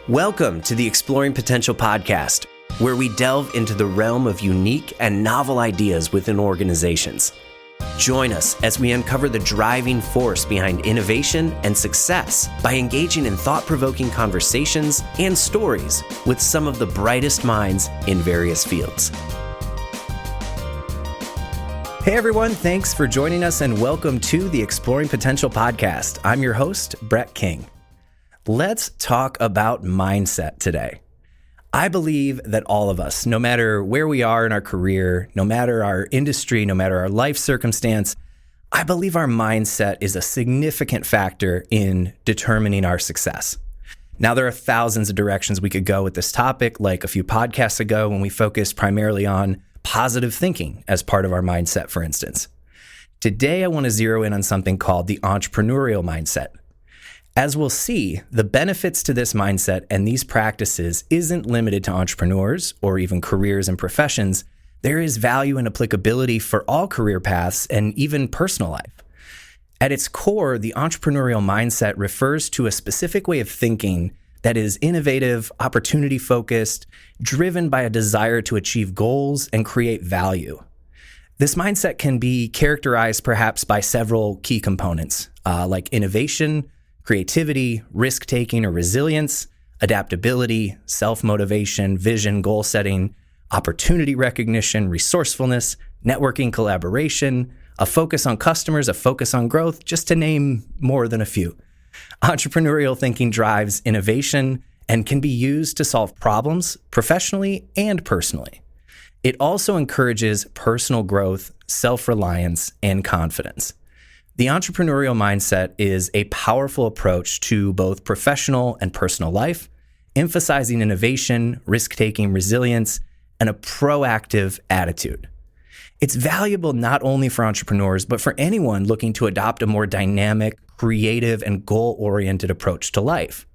Welcome to the Exploring Potential podcast, where we delve into the realm of unique and novel ideas within organizations. Join us as we uncover the driving force behind innovation and success by engaging in thought-provoking conversations and stories with some of the brightest minds in various fields. Hey everyone, thanks for joining us and welcome to the Exploring Potential podcast. I'm your host, Brett King. Let's talk about mindset today. I believe that all of us, no matter where we are in our career, no matter our industry, no matter our life circumstance, I believe our mindset is a significant factor in determining our success. Now, there are thousands of directions we could go with this topic, like a few podcasts ago when we focused primarily on positive thinking as part of our mindset, for instance. Today, I want to zero in on something called the entrepreneurial mindset. As we'll see, the benefits to this mindset and these practices isn't limited to entrepreneurs or even careers and professions. There is value and applicability for all career paths and even personal life. At its core, the entrepreneurial mindset refers to a specific way of thinking that is innovative, opportunity-focused, driven by a desire to achieve goals and create value. This mindset can be characterized perhaps by several key components, like innovation, creativity, risk-taking or resilience, adaptability, self-motivation, vision, goal setting, opportunity recognition, resourcefulness, networking, collaboration, a focus on customers, a focus on growth, just to name more than a few. Entrepreneurial thinking drives innovation and can be used to solve problems professionally and personally. It also encourages personal growth, self-reliance, and confidence. The entrepreneurial mindset is a powerful approach to both professional and personal life, emphasizing innovation, risk-taking, resilience, and a proactive attitude. It's valuable not only for entrepreneurs, but for anyone looking to adopt a more dynamic, creative, and goal-oriented approach to life.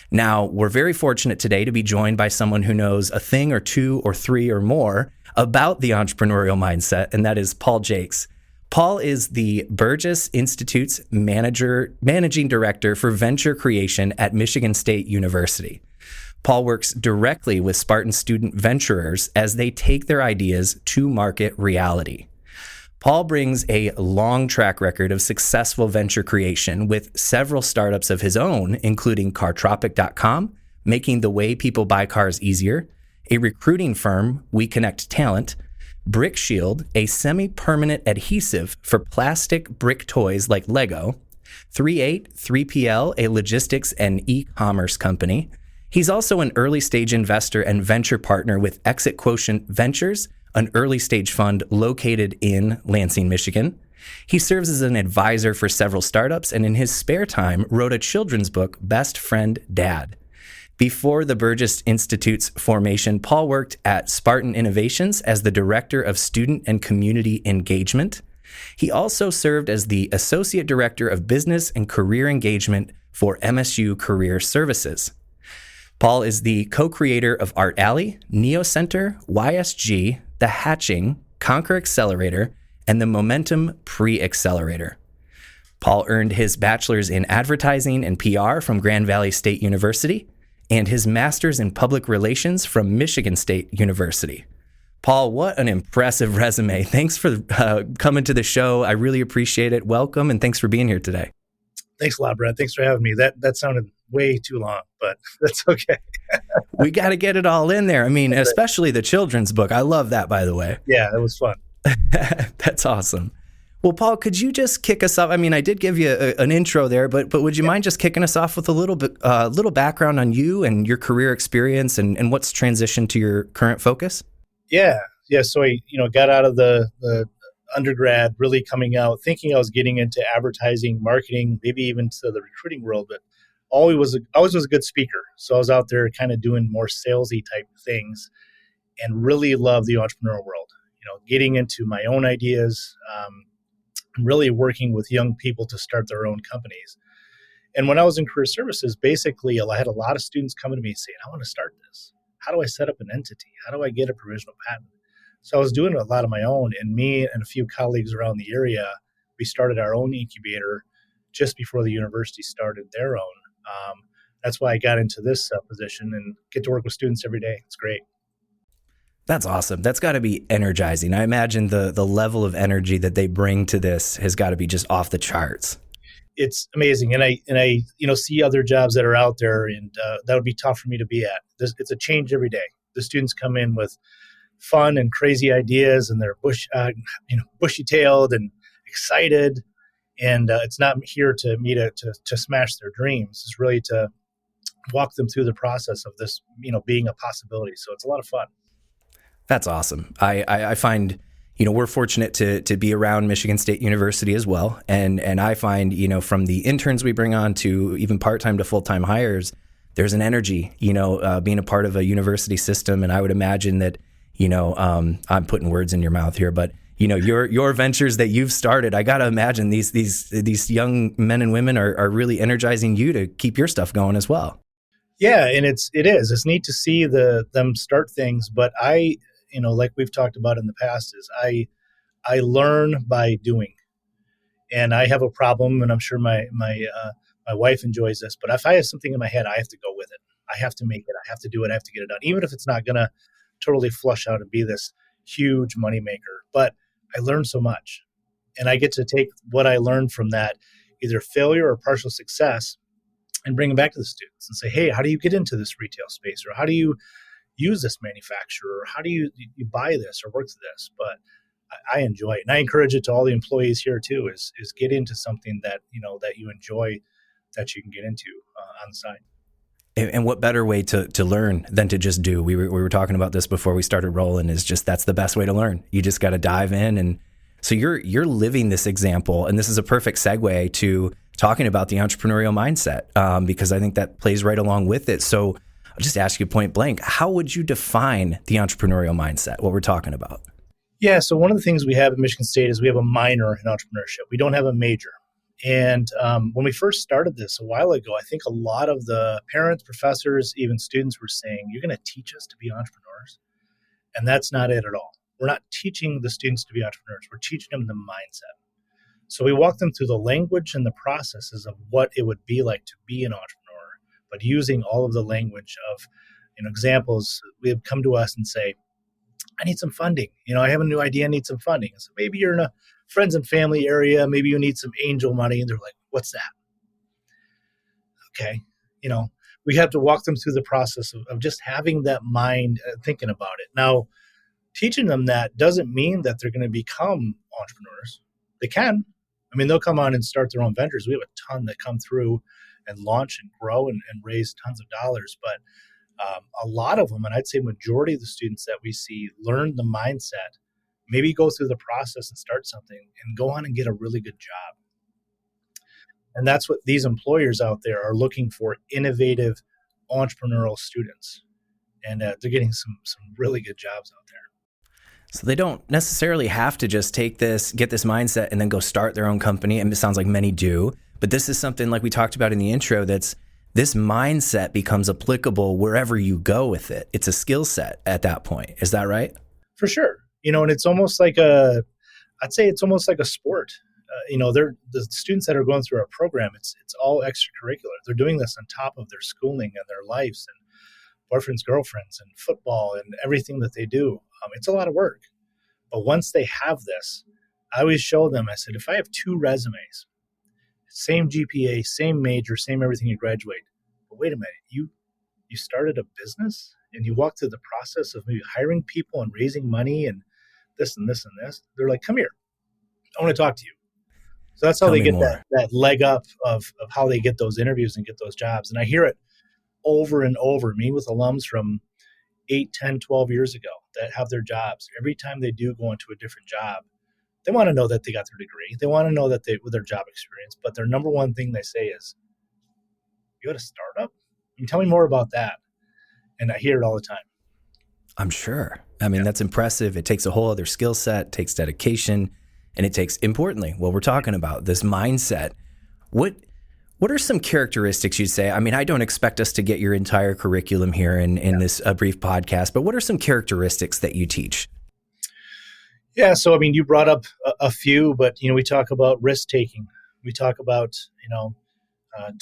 Now, we're very fortunate today to be joined by someone who knows a thing or two or three or more about the entrepreneurial mindset, and that is Paul Jaques. Paul is the Burgess Institute's managing director for venture creation at Michigan State University. Paul works directly with Spartan student venturers as they take their ideas to market reality. Paul brings a long track record of successful venture creation with several startups of his own, including Cartropic.com, making the way people buy cars easier, a recruiting firm, We Connect Talent, Brick Shield, a semi-permanent adhesive for plastic brick toys like Lego, 3PL, a logistics and e-commerce company. He's also an early-stage investor and venture partner with Exit Quotient Ventures, an early-stage fund located in Lansing, Michigan. He serves as an advisor for several startups and in his spare time wrote a children's book, Best Friend Dad. Before the Burgess Institute's formation, Paul worked at Spartan Innovations as the Director of Student and Community Engagement. He also served as the Associate Director of Business and Career Engagement for MSU Career Services. Paul is the co-creator of Art Alley, Neo Center, YSG, The Hatching, Conquer Accelerator, and the Momentum Pre-Accelerator. Paul earned his bachelor's in advertising and PR from Grand Valley State University and his master's in public relations from Michigan State University. Paul, what an impressive resume. Thanks for coming to the show. I really appreciate it. Welcome, and thanks for being here today. Thanks a lot, Brett. Thanks for having me. That sounded way too long, but that's okay. We got to get it all in there. I mean, especially the children's book. I love that, by the way. Yeah, it was fun. That's awesome. Well, Paul, could you just kick us off? I mean, I did give you an intro there, but would you mind just kicking us off with a little background on you and your career experience and what's transitioned to your current focus? Yeah. So I, got out of the undergrad, really coming out, thinking I was getting into advertising, marketing, maybe even to the recruiting world, but always was a good speaker. So I was out there kind of doing more salesy type things and really loved the entrepreneurial world, getting into my own ideas, really working with young people to start their own companies. And when I was in career services, basically I had a lot of students coming to me saying, I want to start this. How do I set up an entity? How do I get a provisional patent? So I was doing a lot of my own, and me and a few colleagues around the area, we started our own incubator just before the university started their own. That's why I got into this position and get to work with students every day. It's great. That's awesome. That's got to be energizing. I imagine the level of energy that they bring to this has got to be just off the charts. It's amazing, and I see other jobs that are out there, and that would be tough for me to be at. It's a change every day. The students come in with fun and crazy ideas, and they're bushy-tailed and excited. And it's not here to me to smash their dreams. It's really to walk them through the process of this, being a possibility. So it's a lot of fun. That's awesome. I find, we're fortunate to be around Michigan State University as well. And I find, from the interns we bring on to even part-time to full-time hires, there's an energy, being a part of a university system. And I would imagine that, I'm putting words in your mouth here, but your ventures that you've started, I got to imagine these young men and women are really energizing you to keep your stuff going as well. Yeah. And it's neat to see them start things, but like we've talked about in the past, is I learn by doing, and I have a problem, and I'm sure my wife enjoys this, but if I have something in my head, I have to go with it. I have to make it. I have to do it. I have to get it done, even if it's not going to totally flush out and be this huge moneymaker. But I learned so much, and I get to take what I learned from that, either failure or partial success, and bring it back to the students and say, hey, how do you get into this retail space? Or how do you use this manufacturer? Or how do you buy this or work with this? But I enjoy it. And I encourage it to all the employees here too, is get into something that, that you enjoy, that you can get into on the side. And what better way to learn than to just do? We were talking about this before we started rolling, is just, that's the best way to learn. You just got to dive in. And so you're living this example, and this is a perfect segue to talking about the entrepreneurial mindset, because I think that plays right along with it. So I'll just ask you point blank, how would you define the entrepreneurial mindset, what we're talking about? Yeah, so one of the things we have at Michigan State is we have a minor in entrepreneurship. We don't have a major. And when we first started this a while ago, I think a lot of the parents, professors, even students were saying, you're going to teach us to be entrepreneurs? And that's not it at all. We're not teaching the students to be entrepreneurs. We're teaching them the mindset. So we walk them through the language and the processes of what it would be like to be an entrepreneur, but using all of the language of examples. We have come to us and say, I need some funding. I have a new idea, I need some funding. So maybe you're in a friends and family area, maybe you need some angel money. And they're like, what's that? Okay. We have to walk them through the process of just having that mind, thinking about it. Now, teaching them that doesn't mean that they're going to become entrepreneurs. They can. They'll come on and start their own ventures. We have a ton that come through and launch and grow and raise tons of dollars. But a lot of them, and I'd say majority of the students that we see, learn the mindset, maybe go through the process and start something and go on and get a really good job. And that's what these employers out there are looking for, innovative entrepreneurial students. And they're getting some really good jobs out there. So they don't necessarily have to just get this mindset and then go start their own company. And it sounds like many do, but this is something like we talked about in the intro, this mindset becomes applicable wherever you go with it. It's a skill set at that point. Is that right? For sure. And it's almost like I'd say it's almost like a sport. They're the students that are going through our program. It's all extracurricular. They're doing this on top of their schooling and their lives and boyfriends, girlfriends, and football and everything that they do. It's a lot of work. But once they have this, I always show them, I said, if I have 2 resumes, same GPA, same major, same everything, you graduate. But wait a minute, you started a business and you walked through the process of maybe hiring people and raising money and this and this and this. They're like, come here. I want to talk to you. So that's how they get that leg up of how they get those interviews and get those jobs. And I hear it over and over, me with alums from 8, 10, 12 years ago that have their jobs. Every time they do go into a different job, they want to know that they got their degree. They want to know that with their job experience. But their number one thing they say is, you had a startup? Tell me more about that. And I hear it all the time. I'm sure. That's impressive. It takes a whole other skill set, takes dedication, and it takes, importantly, what we're talking about, this mindset. What are some characteristics you'd say? I don't expect us to get your entire curriculum here in this brief podcast, but what are some characteristics that you teach? Yeah, so you brought up a few, but we talk about risk taking. We talk about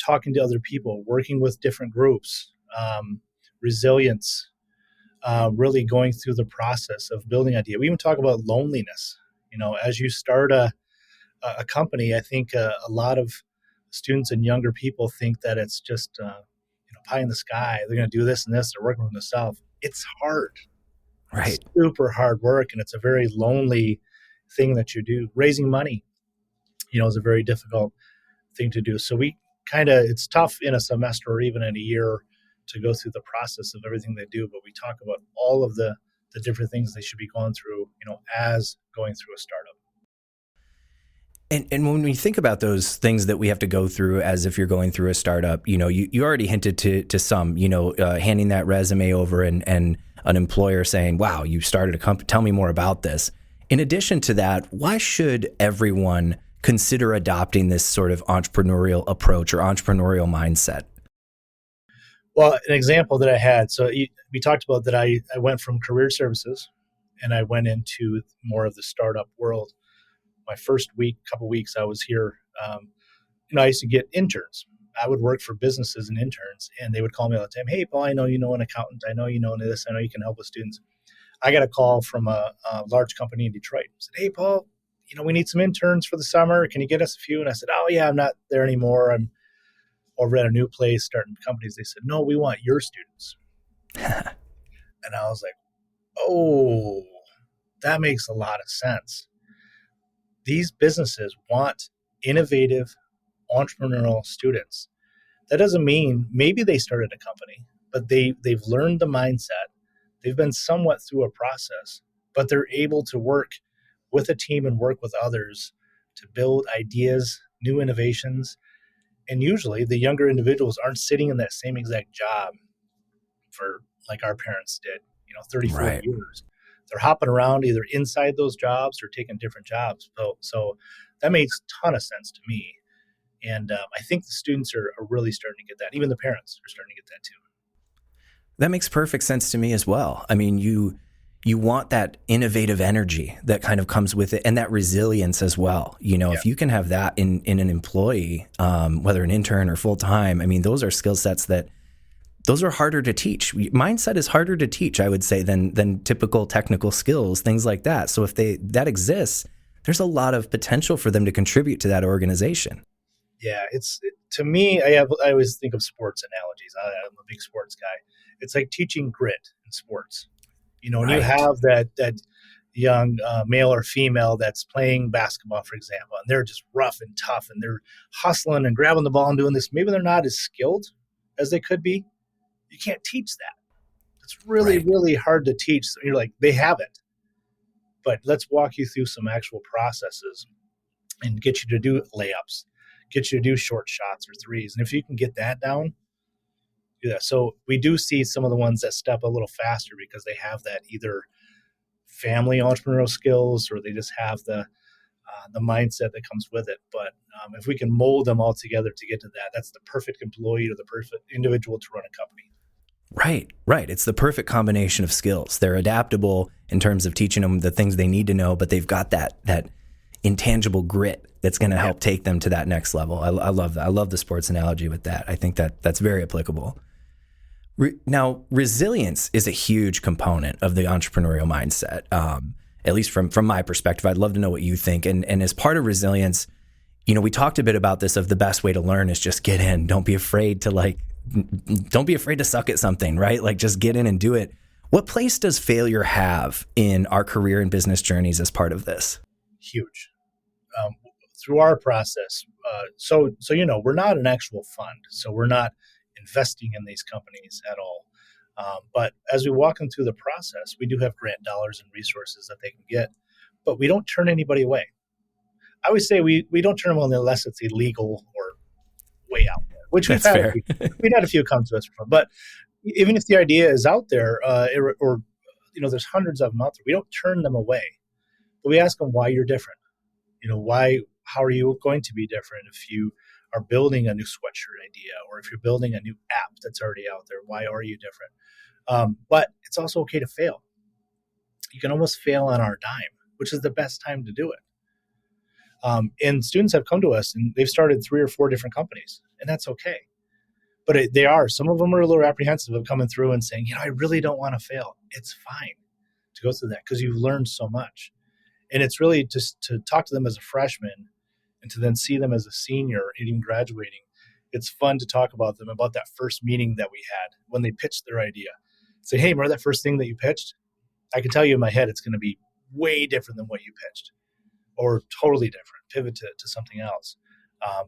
talking to other people, working with different groups, resilience, really going through the process of building idea. We even talk about loneliness. As you start a company, I think a lot of students and younger people think that it's just pie in the sky. They're going to do this and this. They're working with themselves. It's hard. It's Right. super hard work, and it's a very lonely thing that you do. Raising money, is a very difficult thing to do. So it's tough in a semester or even in a year to go through the process of everything they do. But we talk about all of the different things they should be going through, as going through a startup. And when we think about those things that we have to go through as if you're going through a startup, you already hinted to some, handing that resume over and an employer saying, wow, you started a company, tell me more about this. In addition to that, why should everyone consider adopting this sort of entrepreneurial approach or entrepreneurial mindset? Well, an example that I had, so we talked about that I went from career services and I went into more of the startup world. My first couple weeks I was here, I used to get interns. I would work for businesses and interns, and they would call me all the time. Hey, Paul, I know you know an accountant. I know you know this. I know you can help with students. I got a call from a large company in Detroit. I said, hey, Paul, we need some interns for the summer. Can you get us a few? And I said, oh, yeah, I'm not there anymore. I'm over at a new place starting companies. They said, no, we want your students. And I was like, oh, that makes a lot of sense. These businesses want innovative, entrepreneurial students. That doesn't mean maybe they started a company, but they've learned the mindset. They've been somewhat through a process, but they're able to work with a team and work with others to build ideas, new innovations. And usually the younger individuals aren't sitting in that same exact job for like our parents did, 30, 40 Right. years. They're hopping around either inside those jobs or taking different jobs. So that makes a ton of sense to me. And I think the students are really starting to get that. Even the parents are starting to get that too. That makes perfect sense to me as well. I mean, you want that innovative energy that kind of comes with it and that resilience as well. If you can have that in an employee, whether an intern or full time, I mean, those are skill sets those are harder to teach. Mindset is harder to teach, I would say, than typical technical skills, things like that. So if that exists, there's a lot of potential for them to contribute to that organization. Yeah, to me, I always think of sports analogies. I'm a big sports guy. It's like teaching grit in sports. When you have that young male or female that's playing basketball, for example, and they're just rough and tough and they're hustling and grabbing the ball and doing this. Maybe they're not as skilled as they could be. You can't teach that. It's really, really hard to teach. So you're like, they have it. But let's walk you through some actual processes and get you to do layups, get you to do short shots or threes. And if you can get that down, do that. So we do see some of the ones that step a little faster because they have that either family entrepreneurial skills or they just have the mindset that comes with it. But if we can mold them all together to get to that, that's the perfect employee or the perfect individual to run a company. Right. It's the perfect combination of skills. They're adaptable in terms of teaching them the things they need to know, but they've got that intangible grit that's going to help take them to that next level. I love that. I love the sports analogy with that. I think that's very applicable. Now, resilience is a huge component of the entrepreneurial mindset, at least from my perspective. I'd love to know what you think. And as part of resilience, we talked a bit about this of the best way to learn is just get in. Don't be afraid to suck at something, right? Like just get in and do it. What place does failure have in our career and business journeys as part of this? Huge. Through our process. So we're not an actual fund. So we're not investing in these companies at all. But as we walk them through the process, we do have grant dollars and resources that they can get, but we don't turn anybody away. I always say we don't turn them away unless it's illegal or way out there, which we've had a few come to us before. But even if the idea is out there, or there's hundreds of them out there, we don't turn them away. But we ask them why you're different. How are you going to be different if you are building a new sweatshirt idea or if you're building a new app that's already out there? Why are you different? But it's also okay to fail. You can almost fail on our dime, which is the best time to do it. And students have come to us and they've started 3 or 4 different companies, and that's okay. But some of them are a little apprehensive of coming through and saying, I really don't want to fail. It's fine to go through that because you've learned so much. And it's really just to talk to them as a freshman and to then see them as a senior and even graduating. It's fun to talk about them, about that first meeting that we had when they pitched their idea. Say, hey, remember that first thing that you pitched? I can tell you in my head it's going to be way different than what you pitched, or totally different, pivot to something else.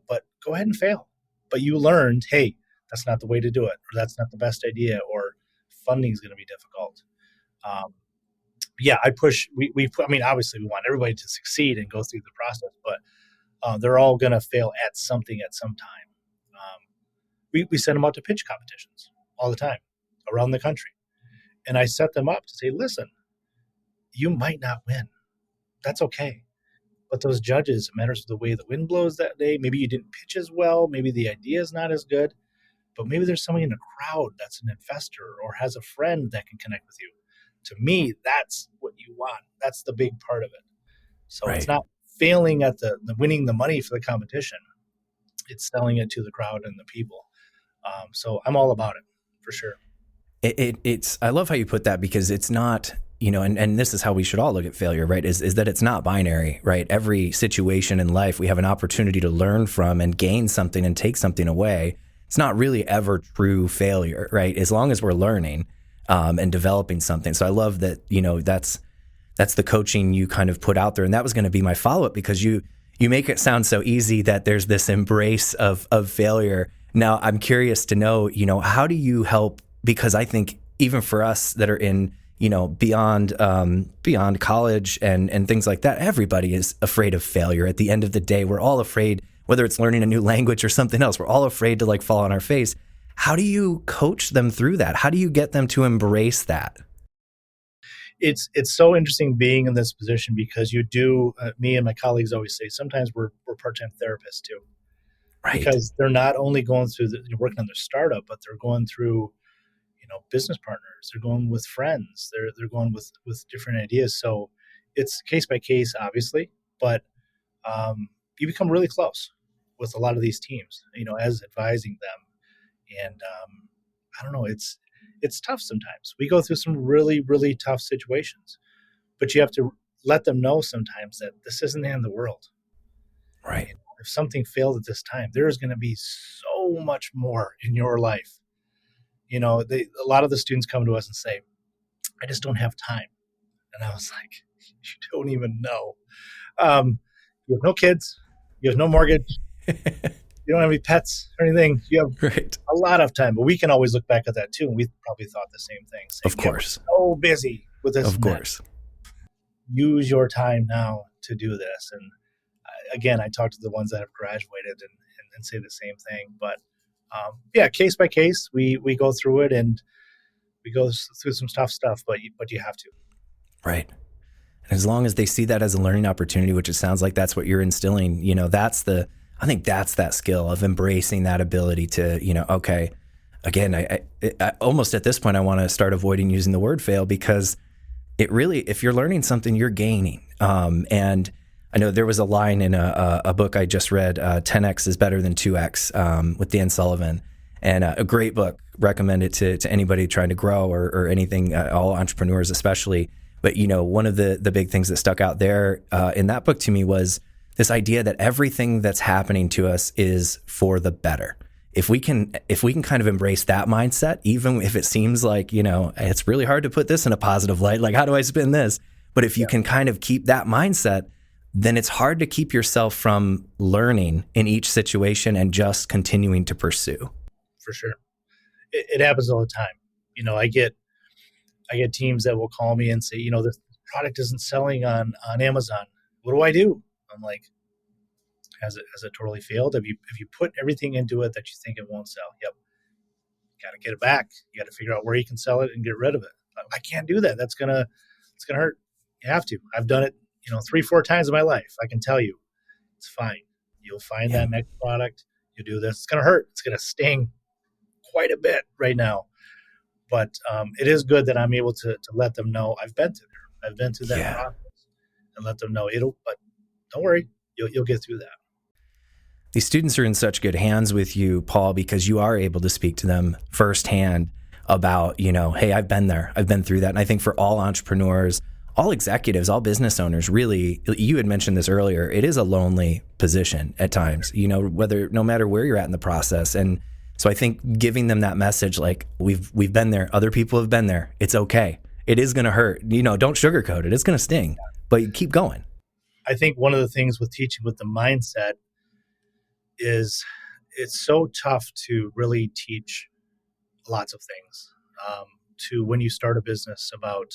But go ahead and fail. But you learned, hey, that's not the way to do it, or that's not the best idea, or funding is going to be difficult. I push. Obviously, we want everybody to succeed and go through the process, but they're all going to fail at something at some time. We send them out to pitch competitions all the time around the country, and I set them up to say, listen, you might not win. That's okay. But those judges, it matters the way the wind blows that day. Maybe you didn't pitch as well. Maybe the idea is not as good. But maybe there's somebody in the crowd that's an investor or has a friend that can connect with you. To me, that's what you want. That's the big part of it. So It's not failing at the winning the money for the competition. It's selling it to the crowd and the people. So I'm all about it, for sure. It's I love how you put that, because it's not, and this is how we should all look at failure, right? Is that it's not binary, right? Every situation in life, we have an opportunity to learn from and gain something and take something away. It's not really ever true failure, right? As long as we're learning and developing something. So I love that, that's the coaching you kind of put out there. And that was going to be my follow-up, because you make it sound so easy that there's this embrace of failure. Now, I'm curious to know, how do you help? Because I think even for us that are in, beyond college and things like that, everybody is afraid of failure. At the end of the day, we're all afraid, whether it's learning a new language or something else, we're all afraid to fall on our face. How do you coach them through that? How do you get them to embrace that? It's so interesting being in this position, because you do, me and my colleagues always say, sometimes we're part-time therapists too. Right. Because they're not only going through working on their startup, but they're going through, business partners. They're going with friends. They're going with different ideas. So it's case by case, obviously, but you become really close with a lot of these teams, as advising them. And I don't know, it's tough sometimes. We go through some really, really tough situations, but you have to let them know sometimes that this isn't the end of the world. Right. If something failed at this time, there is going to be so much more in your life. A lot of the students come to us and say, I just don't have time. And I was like, you don't even know. You have no kids. You have no mortgage. You don't have any pets or anything. You have a lot of time. But we can always look back at that too. And we probably thought the same thing. Saying, of course. We're so busy with this. Of course. Use your time now to do this. And again, I talk to the ones that have graduated and say the same thing. But case by case, we go through it, and we go through some tough stuff, but you have to. Right. And as long as they see that as a learning opportunity, which it sounds like that's what you're instilling, I think that's that skill of embracing that ability to, okay, again, I almost at this point, I want to start avoiding using the word fail, because it really, if you're learning something, you're gaining. And I know there was a line in a book I just read, 10X is better than 2X, with Dan Sullivan, and a great book. Recommend it to anybody trying to grow or anything, all entrepreneurs especially. But, one of the big things that stuck out there in that book to me was this idea that everything that's happening to us is for the better. If we can kind of embrace that mindset, even if it seems like, it's really hard to put this in a positive light, like how do I spin this? But if you can kind of keep that mindset, then it's hard to keep yourself from learning in each situation and just continuing to pursue. For sure. It happens all the time. I get teams that will call me and say, this product isn't selling on Amazon. What do I do? I'm like, has it totally failed? Have you put everything into it that you think it won't sell? Yep. You got to get it back. You got to figure out where you can sell it and get rid of it. I can't do that. It's gonna hurt. You have to. I've done it, 3-4 times in my life. I can tell you, it's fine. You'll find that next product. You do this. It's gonna hurt. It's gonna sting quite a bit right now. But it is good that I'm able to let them know I've been through there. I've been through that process, and let them know but don't worry, you'll get through that. These students are in such good hands with you, Paul, because you are able to speak to them firsthand about, hey, I've been there. I've been through that. And I think for all entrepreneurs, all executives, all business owners, really, you had mentioned this earlier, it is a lonely position at times, no matter where you're at in the process. And so I think giving them that message, like we've been there, other people have been there. It's okay. It is going to hurt. Don't sugarcoat it. It's going to sting, but you keep going. I think one of the things with teaching with the mindset is it's so tough to really teach lots of things to when you start a business about,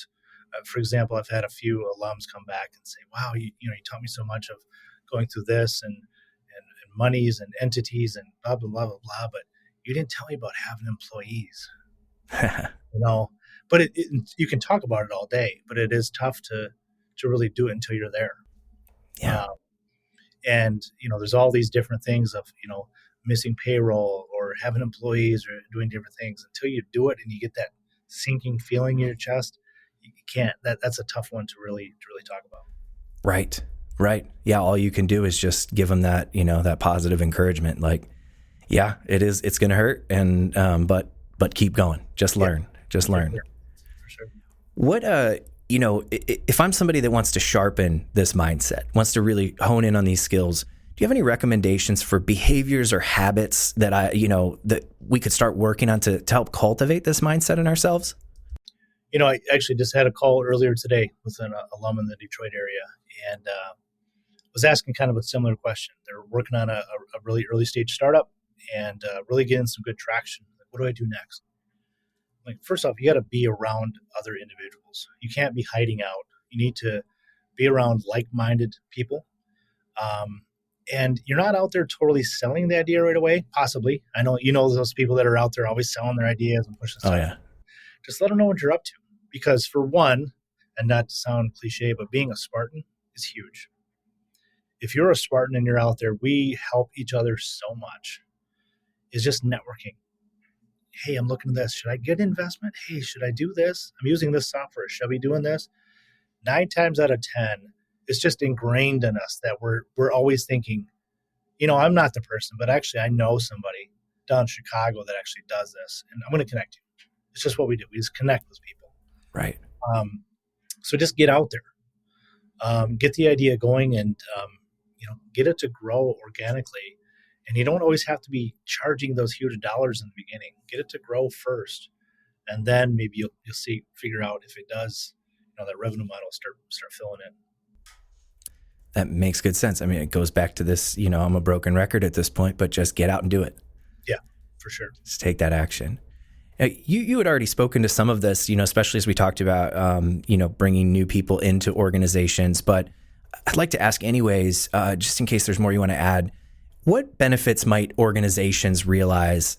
for example, I've had a few alums come back and say, wow, you taught me so much of going through this and monies and entities and blah, blah, blah, blah, blah, but you didn't tell me about having employees, but you can talk about it all day, but it is tough to really do it until you're there. Yeah. And, there's all these different things of, missing payroll or having employees or doing different things until you do it and you get that sinking feeling in your chest. You can't, that's a tough one to really talk about. Right. Yeah. All you can do is just give them that, that positive encouragement. Like, yeah, it's going to hurt. And, but keep going. Just learn. For sure. What, if I'm somebody that wants to sharpen this mindset, wants to really hone in on these skills, do you have any recommendations for behaviors or habits that that we could start working on to help cultivate this mindset in ourselves? I actually just had a call earlier today with an alum in the Detroit area and was asking kind of a similar question. They're working on a really early stage startup and really getting some good traction. Like, what do I do next? Like, first off, you got to be around other individuals. You can't be hiding out. You need to be around like-minded people. And you're not out there totally selling the idea right away, possibly. I know, those people that are out there always selling their ideas and pushing stuff. Oh, yeah. Just let them know what you're up to. Because for one, and not to sound cliche, but being a Spartan is huge. If you're a Spartan and you're out there, we help each other so much. It's just networking. Hey, I'm looking at this. Should I get investment? Hey, should I do this? I'm using this software. Should I be doing this? 9 times out of 10, it's just ingrained in us that we're always thinking, I'm not the person, but actually I know somebody down in Chicago that actually does this, and I'm going to connect you. It's just what we do. We just connect with people. Right. So just get out there, get the idea going, and get it to grow organically. And you don't always have to be charging those huge dollars in the beginning. Get it to grow first, and then maybe you'll figure out if it does. That revenue model start filling in. That makes good sense. I mean, it goes back to this. I'm a broken record at this point, but just get out and do it. Yeah, for sure. Just take that action. You had already spoken to some of this, especially as we talked about, bringing new people into organizations. But I'd like to ask anyways, just in case there's more you want to add, what benefits might organizations realize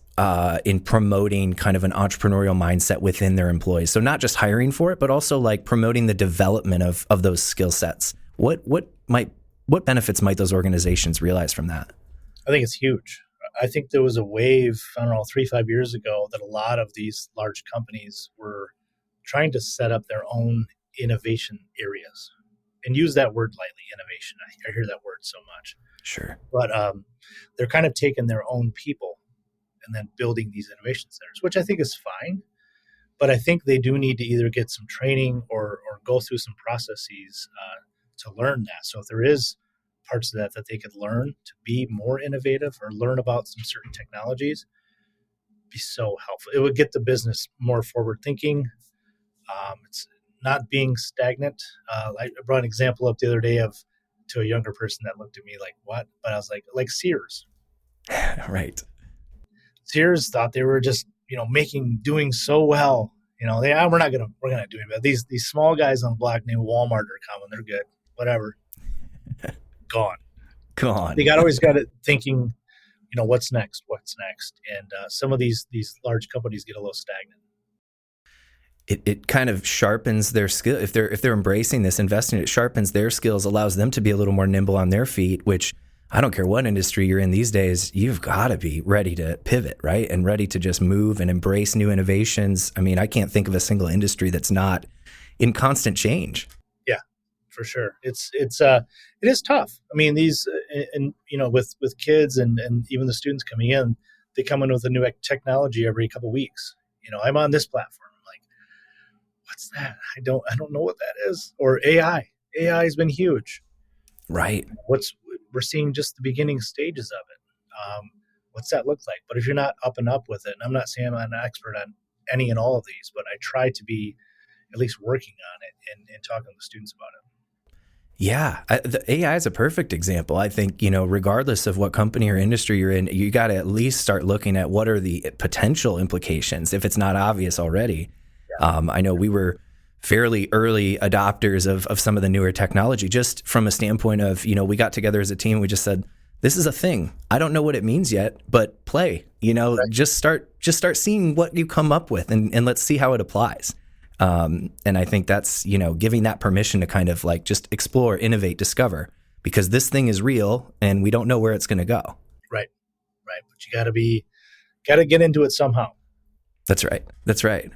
in promoting kind of an entrepreneurial mindset within their employees? So not just hiring for it, but also like promoting the development of those skill sets. What benefits might those organizations realize from that? I think it's huge. I think there was a wave, 3-5 years ago, that a lot of these large companies were trying to set up their own innovation areas, and use that word lightly, innovation. I hear that word so much. Sure. But they're kind of taking their own people and then building these innovation centers, which I think is fine. But I think they do need to either get some training or go through some processes to learn that. So if there is parts of that they could learn to be more innovative or learn about some certain technologies, be so helpful. It would get the business more forward thinking. It's not being stagnant. I brought an example up the other day to a younger person that looked at me like, what? But I was like Sears. Right. Sears thought they were just, doing so well. We're gonna do it. But these small guys on the block named Walmart are coming. They're good. Whatever. Gone. They always got it thinking, what's next? And some of these large companies get a little stagnant. It kind of sharpens their skill. If they're embracing this, investing, it sharpens their skills, allows them to be a little more nimble on their feet, which I don't care what industry you're in these days, you've got to be ready to pivot, right? And ready to just move and embrace new innovations. I mean, I can't think of a single industry that's not in constant change. Yeah, for sure. It is tough. I mean, these and with kids and even the students coming in, they come in with a new technology every couple of weeks. I'm on this platform. I'm like, what's that? I don't know what that is. Or AI. AI has been huge. Right. What's We're seeing just the beginning stages of it. What's that look like? But if you're not up and up with it, and I'm not saying I'm an expert on any and all of these, but I try to be at least working on it and talking to students about it. Yeah, the AI is a perfect example. I think, regardless of what company or industry you're in, you got to at least start looking at what are the potential implications if it's not obvious already. I know we were fairly early adopters of some of the newer technology, just from a standpoint of, we got together as a team. We just said, this is a thing. I don't know what it means yet, but play, Right. just start seeing what you come up with and let's see how it applies. And I think that's, giving that permission to kind of like just explore, innovate, discover, because this thing is real and we don't know where it's going to go. Right. Right. But you got to get into it somehow. That's right. That's right.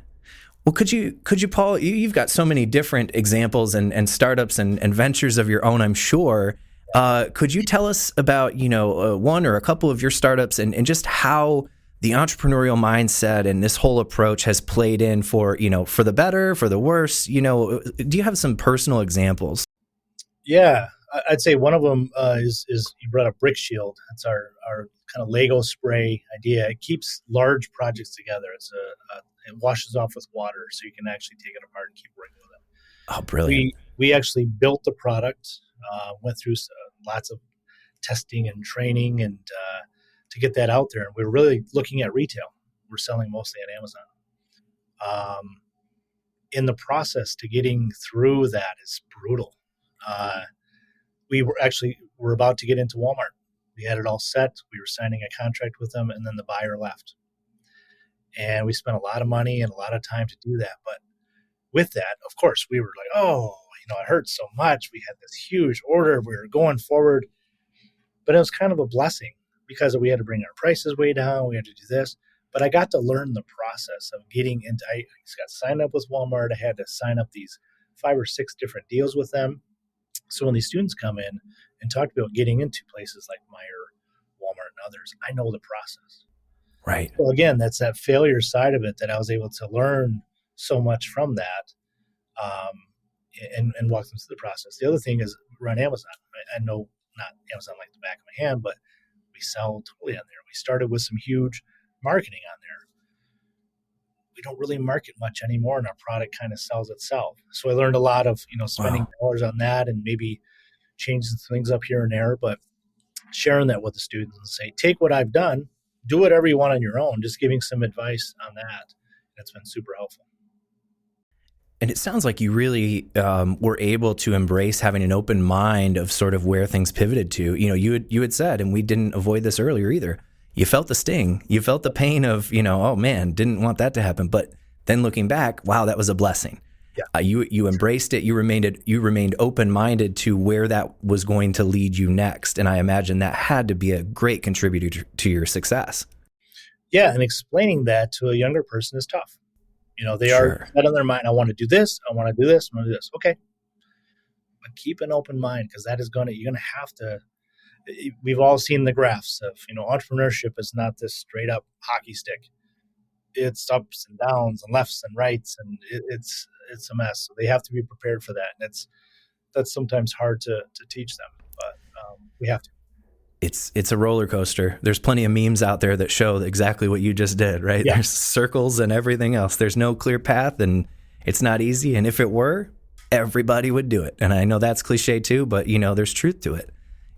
Well, could you, Paul, you've got so many different examples and startups and ventures of your own, I'm sure. Could you tell us about, one or a couple of your startups and just how the entrepreneurial mindset and this whole approach has played in for the better, for the worse? Do you have some personal examples? Yeah. I'd say one of them is you brought up Brick Shield. That's our kind of Lego spray idea. It keeps large projects together. It washes off with water, so you can actually take it apart and keep working with it. Oh, brilliant. We actually built the product, went through lots of testing and training and to get that out there. And we're really looking at retail. We're selling mostly at Amazon. In the process to getting through that is brutal. We're about to get into Walmart. We had it all set. We were signing a contract with them, and then the buyer left. And we spent a lot of money and a lot of time to do that. But with that, of course, we were like, oh, it hurts so much. We had this huge order. We were going forward. But it was kind of a blessing because we had to bring our prices way down. We had to do this. But I got to learn the process of getting into, I got signed up with Walmart. I had to sign up these 5 or 6 different deals with them. So when these students come in and talk about getting into places like Meijer, Walmart, and others, I know the process. Right. So again, that's that failure side of it that I was able to learn so much from that and walk them through the process. The other thing is we're on Amazon. I know not Amazon like the back of my hand, but we sell totally on there. We started with some huge marketing on there. We don't really market much anymore, and our product kind of sells itself. So I learned a lot of spending dollars on that and maybe changing things up here and there, but sharing that with the students and say, take what I've done, do whatever you want on your own, just giving some advice on that. That's been super helpful. And it sounds like you really were able to embrace having an open mind of sort of where things pivoted to. You had said, and we didn't avoid this earlier either, you felt the sting. You felt the pain of, oh man, didn't want that to happen. But then looking back, wow, that was a blessing. Yeah. You embraced it. You remained open-minded to where that was going to lead you next. And I imagine that had to be a great contributor to your success. Yeah, and explaining that to a younger person is tough. They are set on their mind. I want to do this. I want to do this. I want to do this. Okay. But keep an open mind because you're going to have to. We've all seen the graphs of, entrepreneurship is not this straight up hockey stick. It's ups and downs and lefts and rights, and it's a mess. So they have to be prepared for that. And that's sometimes hard to teach them, but we have to. It's a roller coaster. There's plenty of memes out there that show exactly what you just did, right? Yeah. There's circles and everything else. There's no clear path, and it's not easy. And if it were, everybody would do it. And I know that's cliche too, but there's truth to it.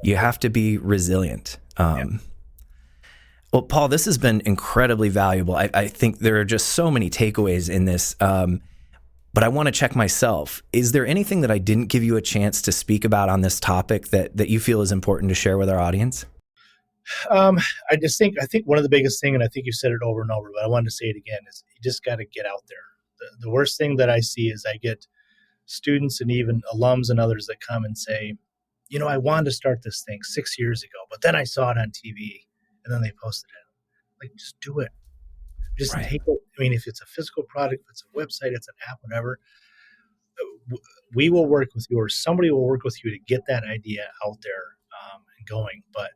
You have to be resilient. Well, Paul, this has been incredibly valuable. I think there are just so many takeaways in this. But I want to check myself. Is there anything that I didn't give you a chance to speak about on this topic that you feel is important to share with our audience? I think one of the biggest thing, and I think you said it over and over, but I wanted to say it again, is you just got to get out there. The worst thing that I see is I get students and even alums and others that come and say, I wanted to start this thing 6 years ago, but then I saw it on TV and then they posted it. Like, just do it. Just take it. I mean, if it's a physical product, if it's a website, it's an app, whatever, we will work with you, or somebody will work with you to get that idea out there and going. But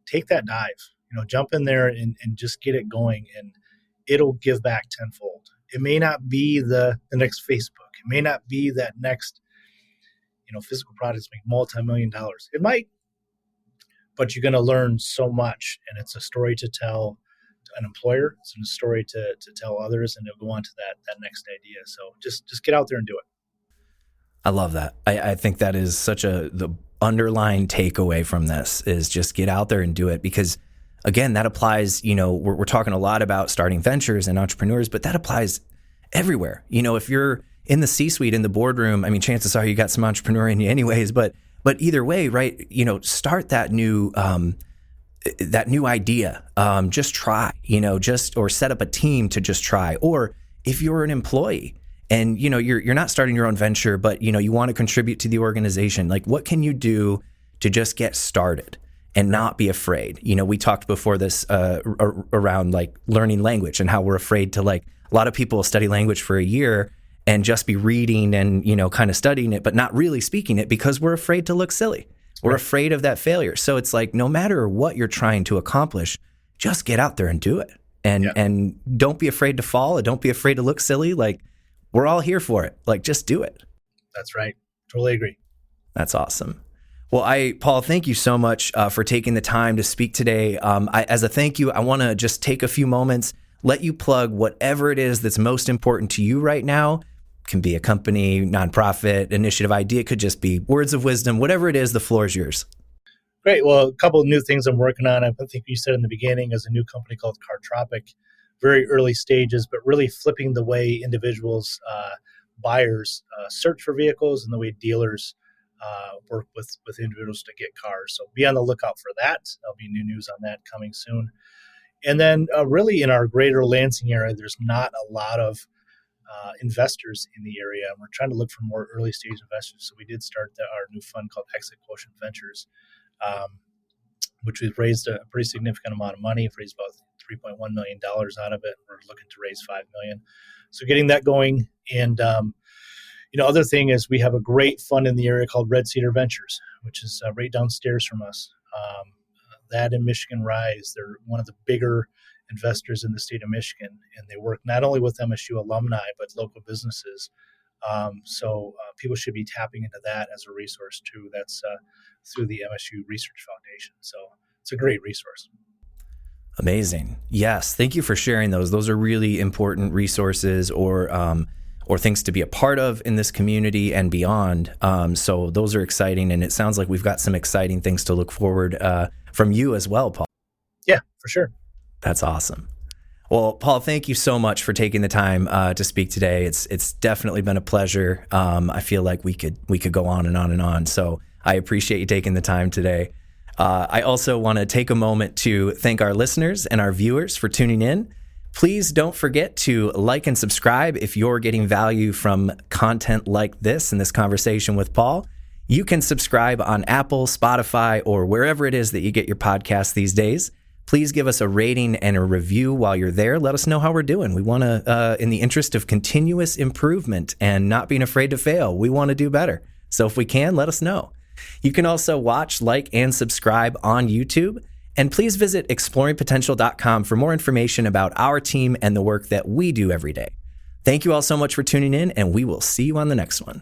take that dive, jump in there and just get it going, and it'll give back tenfold. It may not be the next Facebook. It may not be that next, physical products make multi-million dollars. It might, but you're going to learn so much, and it's a story to tell to an employer. It's a story to tell others, and they'll go on to that next idea. So just get out there and do it. I love that. I think that is such the underlying takeaway from this is just get out there and do it, because again, that applies, we're talking a lot about starting ventures and entrepreneurs, but that applies everywhere. If you're in the C-suite, in the boardroom, I mean, chances are you got some entrepreneur in you anyways, but either way, right, start that new idea. Just try, or set up a team to just try. Or if you're an employee and, you're not starting your own venture, but, you want to contribute to the organization, like what can you do to just get started and not be afraid? We talked before this around like learning language and how we're afraid to, like, a lot of people study language for a year and just be reading and, kind of studying it, but not really speaking it because we're afraid to look silly. We're afraid of that failure. So it's like, no matter what you're trying to accomplish, just get out there and do it. And don't be afraid to fall. And don't be afraid to look silly. Like, we're all here for it. Like, just do it. That's right. Totally agree. That's awesome. Well, Paul, thank you so much for taking the time to speak today. As a thank you, I want to just take a few moments, let you plug whatever it is that's most important to you right now. It can be a company, nonprofit, initiative, idea. It could just be words of wisdom, whatever it is, the floor is yours. Great. Well, a couple of new things I'm working on. I think you said in the beginning is a new company called Cartropic. Very early stages, but really flipping the way individuals, buyers search for vehicles and the way dealers work with individuals to get cars. So be on the lookout for that. There'll be new news on that coming soon. And then really in our greater Lansing area, there's not a lot of investors in the area. We're trying to look for more early stage investors. So we did start our new fund called Exit Quotient Ventures, which we've raised a pretty significant amount of money. We've raised about $3.1 million out of it. We're looking to raise $5 million. So getting that going. And, other thing is we have a great fund in the area called Red Cedar Ventures, which is right downstairs from us. That in Michigan Rise, they're one of the bigger investors in the state of Michigan, and they work not only with MSU alumni, but local businesses. So people should be tapping into that as a resource too. That's through the MSU Research Foundation. So it's a great resource. Amazing. Yes. Thank you for sharing those. Those are really important resources or things to be a part of in this community and beyond. So those are exciting. And it sounds like we've got some exciting things to look forward from you as well, Paul. Yeah, for sure. That's awesome. Well, Paul, thank you so much for taking the time to speak today. It's definitely been a pleasure. I feel like we could go on and on and on. So I appreciate you taking the time today. I also want to take a moment to thank our listeners and our viewers for tuning in. Please don't forget to like and subscribe if you're getting value from content like this and this conversation with Paul. You can subscribe on Apple, Spotify, or wherever it is that you get your podcasts these days. Please give us a rating and a review while you're there. Let us know how we're doing. We want to, in the interest of continuous improvement and not being afraid to fail, we want to do better. So if we can, let us know. You can also watch, like, and subscribe on YouTube. And please visit exploringpotential.com for more information about our team and the work that we do every day. Thank you all so much for tuning in, and we will see you on the next one.